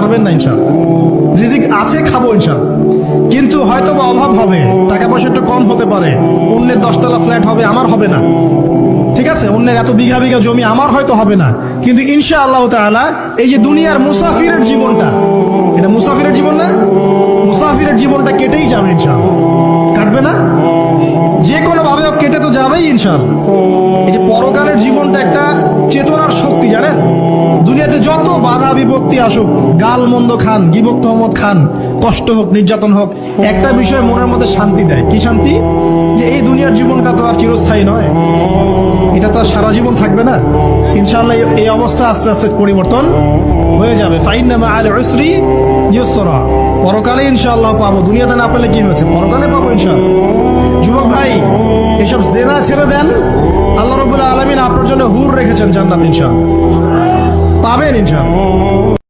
পারবেন না ইনশাআল্লাহ। রিজিক আছে, খাবো ইনশাআল্লাহ, কিন্তু হয়তো বা অভাব হবে, টাকা পয়সা একটু কম হতে পারে, অন্যের 10 তলা ফ্ল্যাট হবে, আমার হবে না, ঠিক আছে, অন্যের এত বিঘা বিঘা জমি আমার হয়তো হবে না, কিন্তু ইনশাআল্লাহ তাআলা এই যে দুনিয়ার মুসাফিরের জীবনটা, এটা মুসাফিরের জীবন না, মুসাফিরের জীবনটা কেটেই যাবে ইনশাআল্লাহ। কাটবে না? যে কোনো ভাবে হোক কেটে তো যাবেই ইনশাআল্লাহ। এই যে পরকালের জীবনটা একটা চেতনার শক্তি, জানেন, দুনিয়াতে যত বাধা বিপত্তি আসুক, গাল মন্দ খান, গিবত তহমত খান, কষ্ট হোক, নির্যাতন হোক, একটা বিষয় মনের মধ্যে শান্তি দেয়। কি শান্তি? যে এই দুনিয়ার জীবনটা তো আর চিরস্থায়ী নয়, এটা তো আর সারা জীবন থাকবে না। ইনশাআল্লাহ এই অবস্থা আস্তে আস্তে পরিবর্তন হয়ে যাবে। ফাইন্না মাআল উসরি ইউসরা, পরকালে ইনশাআল্লাহ পাবো, দুনিয়াতে না পেলে কি হয়েছে, পরকালে পাবো ইনশাআল্লাহ। যুবক ভাই, এসব জেনা ছেড়ে দেন, আল্লাহ রাব্বুল আলামিন আপনার জন্য হুর রেখেছেন জান্নাত, ইনশাআল্লাহ পাবেন ইনশাআল্লাহ।